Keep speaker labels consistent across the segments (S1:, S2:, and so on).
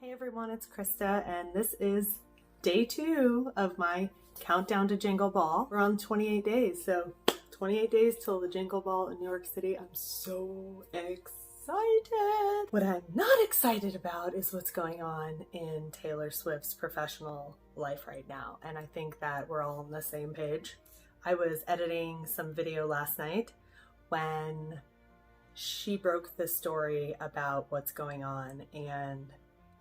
S1: Hey everyone, it's Krista, and this is day 2 of my countdown to Jingle Ball. We're on 28 days, so 28 days till the Jingle Ball in New York City. I'm so excited. What I'm not excited about is what's going on in Taylor Swift's professional life right now, and I think that we're all on the same page. I was editing some video last night when she broke the story about what's going on, and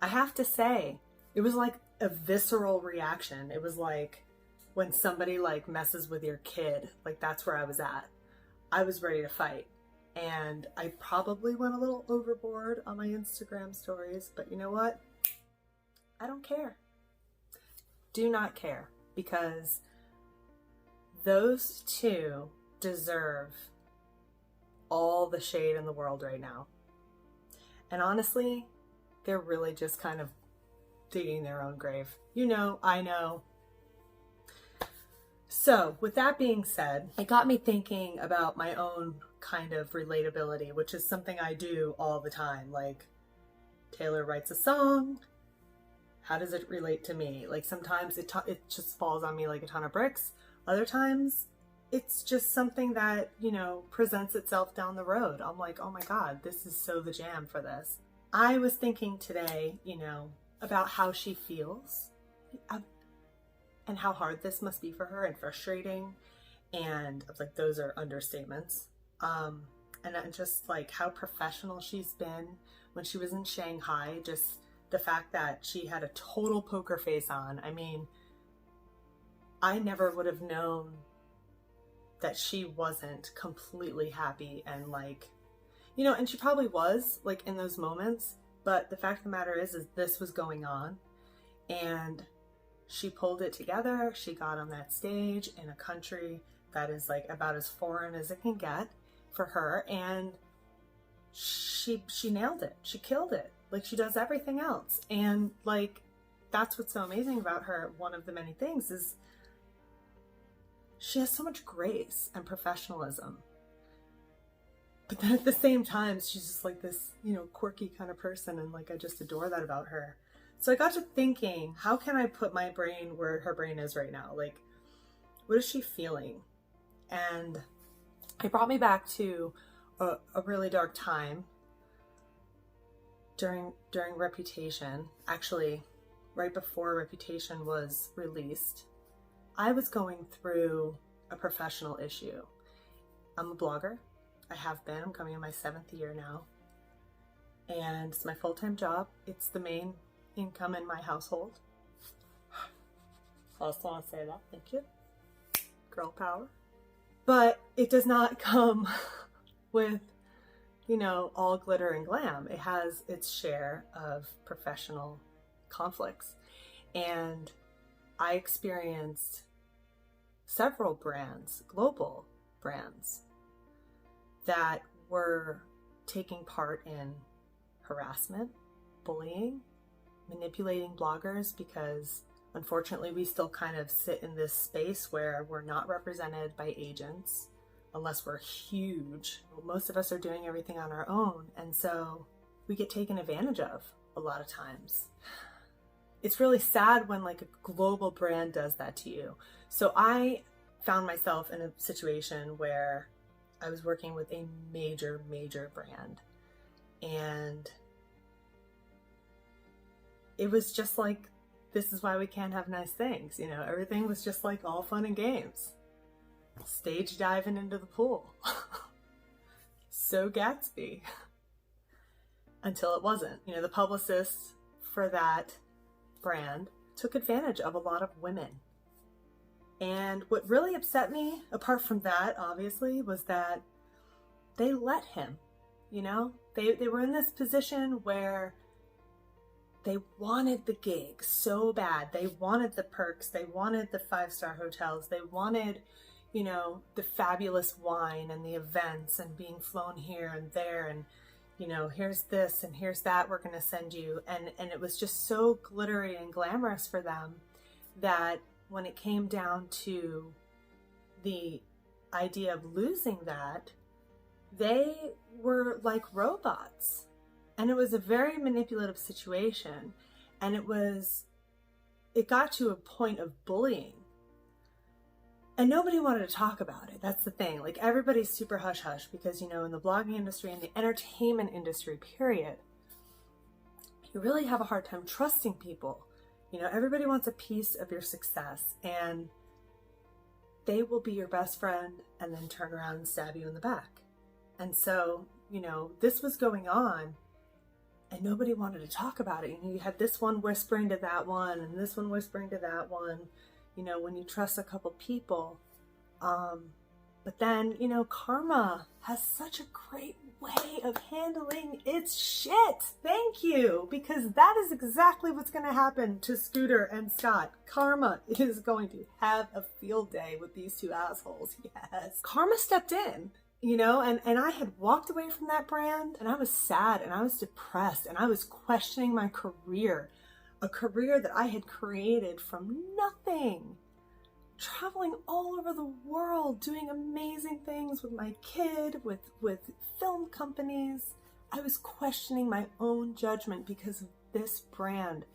S1: I have to say, it was like a visceral reaction. It was like when somebody like messes with your kid, like that's where I was at. I was ready to fight. And I probably went a little overboard on my Instagram stories, but you know what? I don't care. Do not care, because those two deserve all the shade in the world right now. And honestly, they're really just kind of digging their own grave. You know, I know. So with that being said, it got me thinking about my own kind of relatability, which is something I do all the time. Like, Taylor writes a song. How does it relate to me? Like, sometimes it just falls on me like a ton of bricks. Other times it's just something that, you know, presents itself down the road. I'm like, oh my God, this is so the jam for this. I was thinking today, you know, about how she feels and how hard this must be for her and frustrating. And I was like, those are understatements. And just like how professional she's been when she was in Shanghai, just the fact that she had a total poker face on. I mean, I never would have known that she wasn't completely happy and like, you know, and she probably was like in those moments, but the fact of the matter is this was going on, and she pulled it together. She got on that stage in a country that is like about as foreign as it can get for her, and she nailed it. She killed it like she does everything else. And like, that's what's so amazing about her. One of the many things is she has so much grace and professionalism. But then at the same time, she's just like this, you know, quirky kind of person. And like, I just adore that about her. So I got to thinking, how can I put my brain where her brain is right now? Like, what is she feeling? And it brought me back to a really dark time during Reputation. Actually, right before Reputation was released, I was going through a professional issue. I'm a blogger. I have been. I'm coming in my 7th year now. And it's my full-time job. It's the main income in my household. I just want to say that. Thank you. Girl power. But it does not come with, you know, all glitter and glam. It has its share of professional conflicts. And I experienced several brands, global brands, that were taking part in harassment, bullying, manipulating bloggers, because unfortunately we still kind of sit in this space where we're not represented by agents unless we're huge. Most of us are doing everything on our own, and so we get taken advantage of a lot of times. It's really sad when like a global brand does that to you. So I found myself in a situation where I was working with a major brand, and it was just like, this is why we can't have nice things. You know, everything was just like all fun and games. Stage diving into the pool. So Gatsby. Until it wasn't. You know, the publicists for that brand took advantage of a lot of women. And what really upset me, apart from that, obviously, was that they let him, you know? They were in this position where they wanted the gig so bad. They wanted the perks. They wanted the 5-star hotels. They wanted, you know, the fabulous wine and the events and being flown here and there. And, you know, here's this and here's that we're going to send you. And it was just so glittery and glamorous for them that when it came down to the idea of losing that, they were like robots. And it was a very manipulative situation. And it got to a point of bullying. And nobody wanted to talk about it. That's the thing. Like, everybody's super hush-hush because, in the blogging industry and the entertainment industry, period, you really have a hard time trusting people. Everybody wants a piece of your success, and they will be your best friend and then turn around and stab you in the back. And so, this was going on and nobody wanted to talk about it. You had this one whispering to that one and this one whispering to that one, when you trust a couple people. But then, karma has such a great way of handling its shit. Thank you. Because that is exactly what's going to happen to Scooter and Scott. Karma is going to have a field day with these two assholes. Yes. Karma stepped in, and I had walked away from that brand, and I was sad and I was depressed and I was questioning my career, a career that I had created from nothing. Traveling all over the world, doing amazing things with my kid, with film companies. I was questioning my own judgment because of this brand.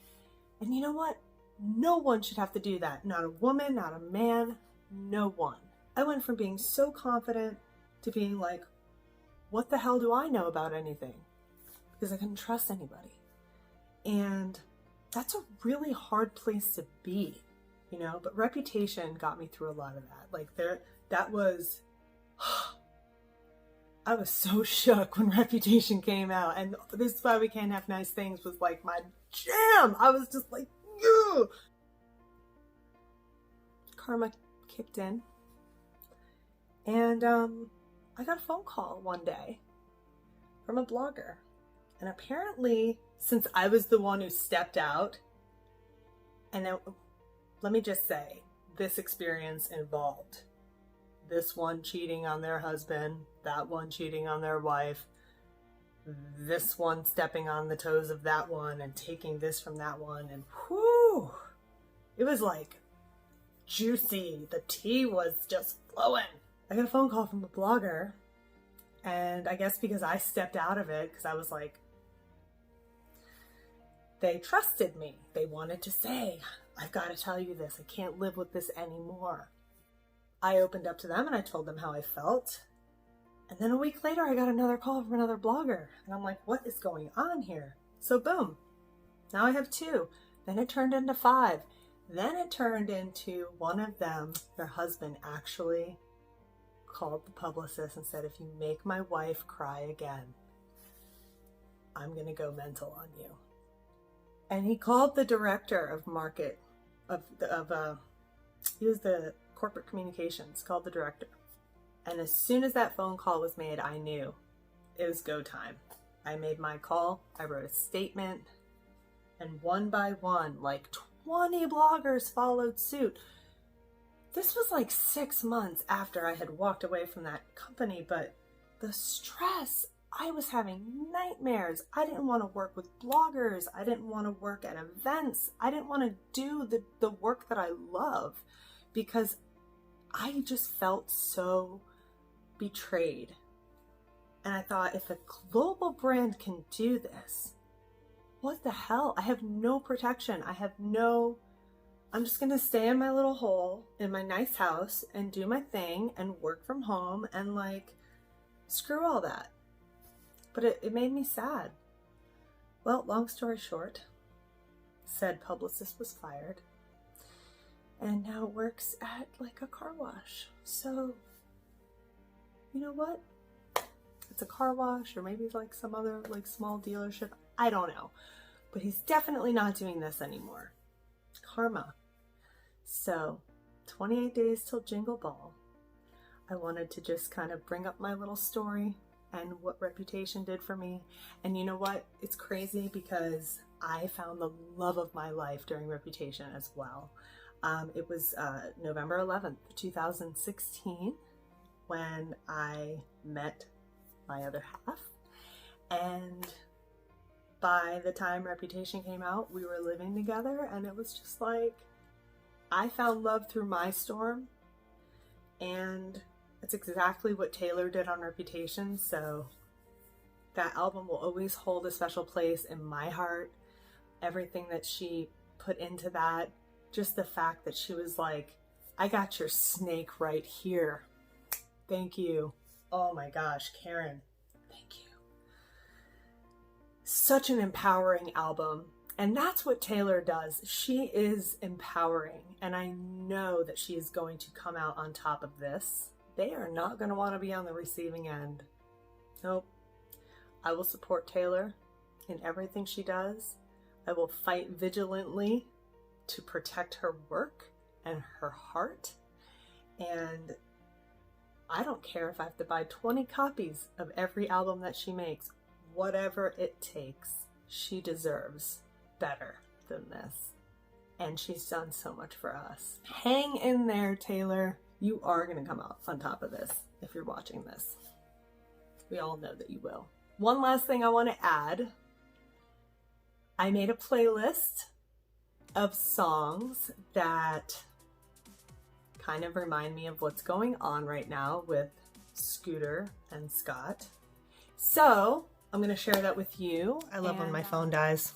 S1: And you know what? No one should have to do that. Not a woman, not a man, no one. I went from being so confident to being like, what the hell do I know about anything? Because I couldn't trust anybody. And that's a really hard place to be. But reputation got me through a lot of that. Like, I was so shook when Reputation came out, and This Is Why We Can't Have Nice Things was like my jam. I was just like, yeah. Karma kicked in, and I got a phone call one day from a blogger, and apparently, since I was the one who stepped out, and let me just say, this experience involved this one cheating on their husband, that one cheating on their wife, this one stepping on the toes of that one and taking this from that one, and whew, it was like juicy. The tea was just flowing. I got a phone call from a blogger, and I guess because I stepped out of it, because I was like, they trusted me. They wanted to say, I've got to tell you this. I can't live with this anymore. I opened up to them and I told them how I felt. And then a week later, I got another call from another blogger. And I'm like, what is going on here? So boom, now I have 2. Then it turned into 5. Then it turned into one of them, their husband, actually called the publicist and said, if you make my wife cry again, I'm going to go mental on you. And he called the director of market he was the corporate communications, called the director. And as soon as that phone call was made, I knew it was go time. I made my call. I wrote a statement, and one by one, like 20 bloggers followed suit. This was like 6 months after I had walked away from that company, but the stress, I was having nightmares. I didn't want to work with bloggers. I didn't want to work at events. I didn't want to do the work that I love because I just felt so betrayed. And I thought, if a global brand can do this, what the hell? I have no protection. I'm just going to stay in my little hole in my nice house and do my thing and work from home and screw all that. But it made me sad. Well, long story short, said publicist was fired and now works at a car wash. So, you know what? It's a car wash, or maybe some other small dealership. I don't know. But he's definitely not doing this anymore. Karma. So, 28 days till Jingle Ball. I wanted to just kind of bring up my little story and what Reputation did for me. And you know what? It's crazy because I found the love of my life during Reputation as well. It was November 11th, 2016, when I met my other half. And by the time Reputation came out, we were living together, and it was just I found love through my storm. And it's exactly what Taylor did on Reputation, so that album will always hold a special place in my heart. everything that she put into that. Just the fact that she was like, I got your snake right here. Thank you. Oh my gosh, Karen, thank you. Such an empowering album. And that's what Taylor does. She is empowering. And I know that she is going to come out on top of this. They are not going to want to be on the receiving end. Nope. I will support Taylor in everything she does. I will fight vigilantly to protect her work and her heart. And I don't care if I have to buy 20 copies of every album that she makes. Whatever it takes. She deserves better than this. And she's done so much for us. Hang in there, Taylor. You are going to come out on top of this if you're watching this. We all know that you will. One last thing I want to add. I made a playlist of songs that kind of remind me of what's going on right now with Scooter and Scott. So I'm going to share that with you. I love when my phone dies.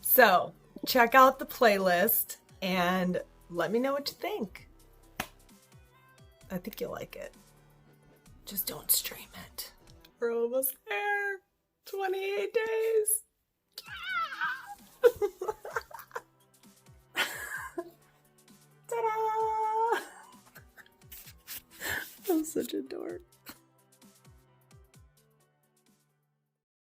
S1: So check out the playlist and let me know what you think. I think you'll like it. Just don't stream it. We're almost there. 28 days. Ta-da! I'm such a dork.